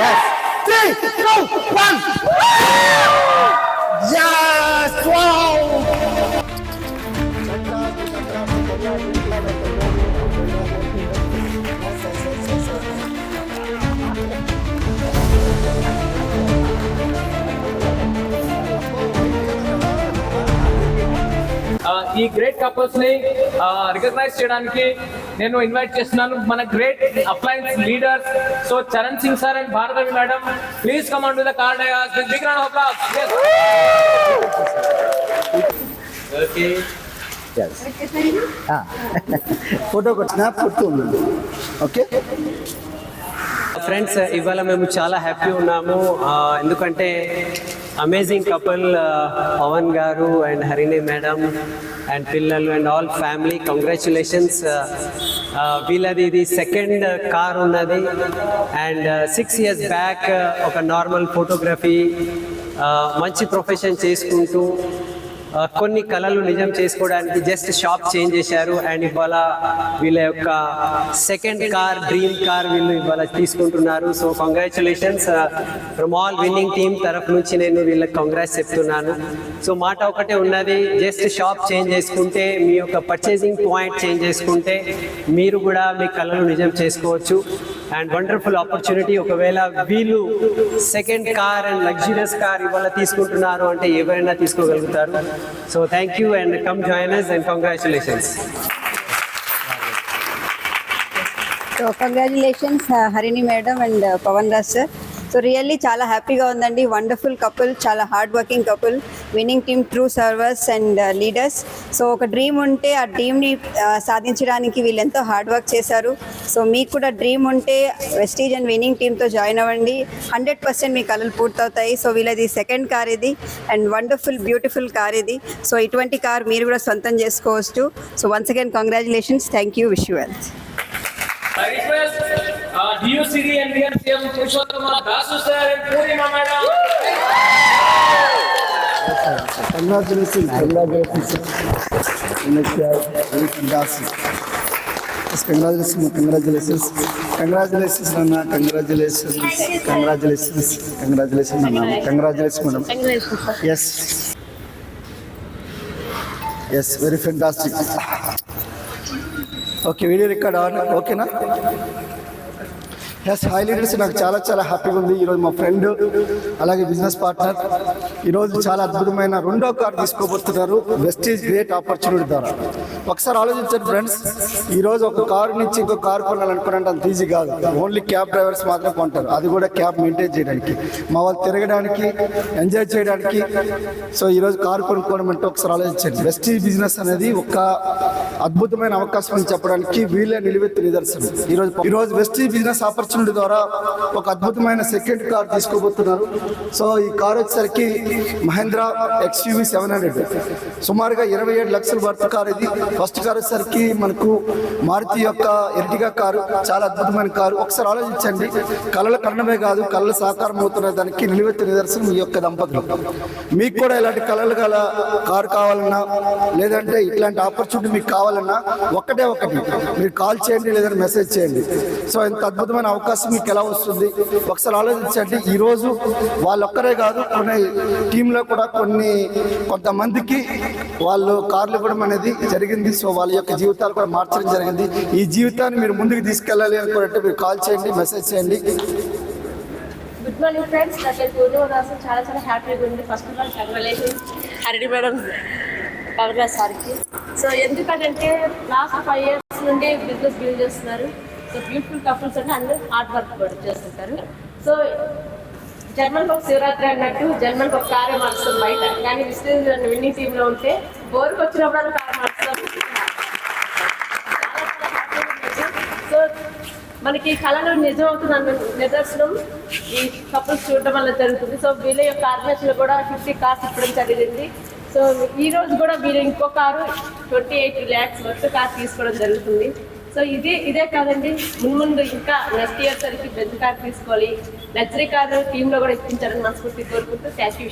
Yes. 3, 2, 1. Yes! Wow! ఈ great couples ని recognise చేయడానికి నేను ఇన్వైట్ చేస్తున్నాను మన great appliance leaders. So Charan Singh sir and భారతవి madam, please come on to the car dais with big round of applause. Okay photo snap కొడుతుంది. Okay friends, ఇవాళ మేము చాలా హ్యాపీ ఉన్నాము. ఎందుకంటే అమేజింగ్ కపుల్ పవన్ గారు అండ్ హరిణి మేడం అండ్ పిల్లలు అండ్ ఆల్ ఫ్యామిలీ, కంగ్రాచులేషన్స్. వీళ్ళది ఇది సెకండ్ కార్ ఉన్నది. అండ్ 6 years బ్యాక్ ఒక నార్మల్ ఫోటోగ్రఫీ మంచి ప్రొఫెషన్ చేసుకుంటూ కొన్ని కళలు నిజం చేసుకోవడానికి జస్ట్ షాప్ చేంజ్ చేశారు. అండ్ ఇవాళ వీళ్ళ యొక్క సెకండ్ కార్, డ్రీమ్ కార్ వీళ్ళు ఇవాళ తీసుకుంటున్నారు. So congratulations from all winning team తరఫు నుంచి నేను వీళ్ళకి కంగ్రాట్స్ చెప్తున్నాను. సో మాట ఒకటే ఉన్నది, జస్ట్ షాప్ చేంజ్ చేసుకుంటే, మీ యొక్క పర్చేసింగ్ పాయింట్ చేంజ్ చేసుకుంటే మీరు కూడా మీ కళలు నిజం చేసుకోవచ్చు. And wonderful opportunity. ఒకవేళ వీళ్ళు second car and luxurious car ఇవాళ తీసుకుంటున్నారు అంటే ఎవరైనా తీసుకోగలుగుతారు. So thank you and come join us and congratulations. So congratulations Harini madam and Pavan Raj sir. So really చాలా హ్యాపీగా ఉందండి. వండర్ఫుల్ కపుల్, చాలా hard working couple, winning team, true servers and leaders. So ఒక డ్రీమ్ ఉంటే ఆ డ్రీమ్ని సాధించడానికి వీళ్ళు ఎంతో హార్డ్ వర్క్ చేశారు. సో మీకు కూడా డ్రీమ్ ఉంటే వెస్టీజ్ అండ్ విన్నింగ్ టీమ్తో జాయిన్ అవ్వండి. 100% మీ కళలు పూర్తవుతాయి. సో వీళ్ళది సెకండ్ కార్ ఇది అండ్ వండర్ఫుల్ బ్యూటిఫుల్ కార్ ఇది. సో ఇటువంటి కార్ మీరు కూడా సొంతం చేసుకోవచ్చు. So once again congratulations. Thank you. Wish you well. I request DUCD and DM CM Purushottam Dasu sir and Purima madam. Congratulations. Congratulations. Congratulations. Congratulations, Anna. Congratulations. Congratulations. Congratulations, Anna. Congratulations, madam. Yes. Yes, very fantastic. Okay, video record అవ్వాలి. ఓకేనా? Yes, high leaders, నాకు చాలా చాలా హ్యాపీగా ఉంది. ఈరోజు మా friend అలాగే బిజినెస్ పార్ట్నర్ ఈరోజు చాలా అద్భుతమైన రెండో కార్ తీసుకోబోతున్నారు వెస్టీజ్ గ్రేట్ ఆపర్చునిటీ ద్వారా. ఒకసారి ఆలోచించండి ఫ్రెండ్స్, ఈరోజు ఒక కారు నుంచి ఇంకో కారు కొనాలనుకున్నట్టు అంత ఈజీ కాదు. ఓన్లీ క్యాబ్ డ్రైవర్స్ మాత్రం కొంటారు, అది కూడా క్యాబ్ మెయింటైన్ చేయడానికి, మా వాళ్ళు తిరగడానికి, ఎంజాయ్ చేయడానికి. సో ఈరోజు కారు కొనుక్కోవడం అంటే ఒకసారి ఆలోచించండి. వెస్టీజ్ బిజినెస్ అనేది ఒక అద్భుతమైన అవకాశం అని చెప్పడానికి వీళ్ళే నిలువెత్తు నిదర్శనం. ఈరోజు వెస్టీజ్ బిజినెస్ ఆపర్చునిటీ ద్వారా ఒక అద్భుతమైన సెకండ్ కార్ తీసుకోబోతున్నారు. సో ఈ కార్ వచ్చేసరికి మహేంద్ర XUV 700, సుమారుగా 27 లక్షల వర్త్ కార్ ఇది. ఫస్ట్ కార్ వచ్చేసరికి మనకు మారుతి యొక్క ఎర్టిగా కారు, చాలా అద్భుతమైన కారు. ఒకసారి ఆలోచించండి, కళల కన్నమే కాదు, కళలు సాకారం అవుతున్న దానికి నిలువెత్తు నిదర్శనం ఈ యొక్క దంపతులు. మీకు కూడా ఇలాంటి కళలు గల కారు కావాలన్నా, లేదంటే ఇట్లాంటి ఆపర్చునిటీ మీకు కావాలన్నా ఒకటే ఒకటి, మీరు కాల్ చేయండి లేదంటే మెసేజ్ చేయండి. సో ఇంత అద్భుతమైన అవకాశం మీకు ఎలా వస్తుంది ఒకసారి ఆలోచించండి. ఈరోజు వాళ్ళొక్కరే కాదు, కొన్ని టీంలో కూడా కొంతమందికి వాళ్ళు కార్లు ఇవ్వడం అనేది జరిగింది. సో వాళ్ళ యొక్క జీవితాలు కూడా మార్చడం జరిగింది. ఈ జీవితాన్ని మీరు ముందుకు తీసుకెళ్ళాలి అనుకుంటే మీరు కాల్ చేయండి, మెసేజ్ చేయండి. గుడ్ మార్నింగ్ ఫ్రెండ్స్, నా పేరు పూర్ణిమ. చాలా చాలా హ్యాపీగా ఉంది. First of all congratulations Harini madam, Pavan Raj సార్కి. సో ఎందుకంటే లాస్ట్ 5 years నుండి బిజినెస్ బిల్డ్ చేస్తున్నారు. సో బ్యూటిఫుల్ కపుల్స్ అంటే అందరూ హార్డ్ వర్క్ కూడా చేస్తుంటారు. సో జర్మన్కి ఒక శివరాత్రి అన్నట్టు జర్మన్కి ఒక కారే మార్చుతాం బయట, కానీ విస్టీజ్ విన్నింగ్ టీంలో ఉంటే బోర్కి వచ్చినప్పుడు కారు మార్చుతాం. సో మనకి కళలో నిజం అవుతుంది నిదర్శనం ఈ కపుల్స్ చూడడం వల్ల జరుగుతుంది. సో వీళ్ళ యొక్క ఆర్గనైజేషన్లో కూడా 50 కార్స్ ఇవ్వడం జరిగింది. సో ఈ రోజు కూడా వీళ్ళు ఇంకో కారు 28 lakhs వర్త్ కార్ తీసుకోవడం జరుగుతుంది. సో ఇదే కాదండి, ముందు ఇంకా నెక్స్ట్ ఇయర్ సరికి బెంజ్ కార్ తీసుకోవాలి, లగ్జరీ కార్ టీంలో కూడా ఇప్పించాలని మనస్ఫూర్తి కోరుకుంటూ థ్యాంక్ యూ.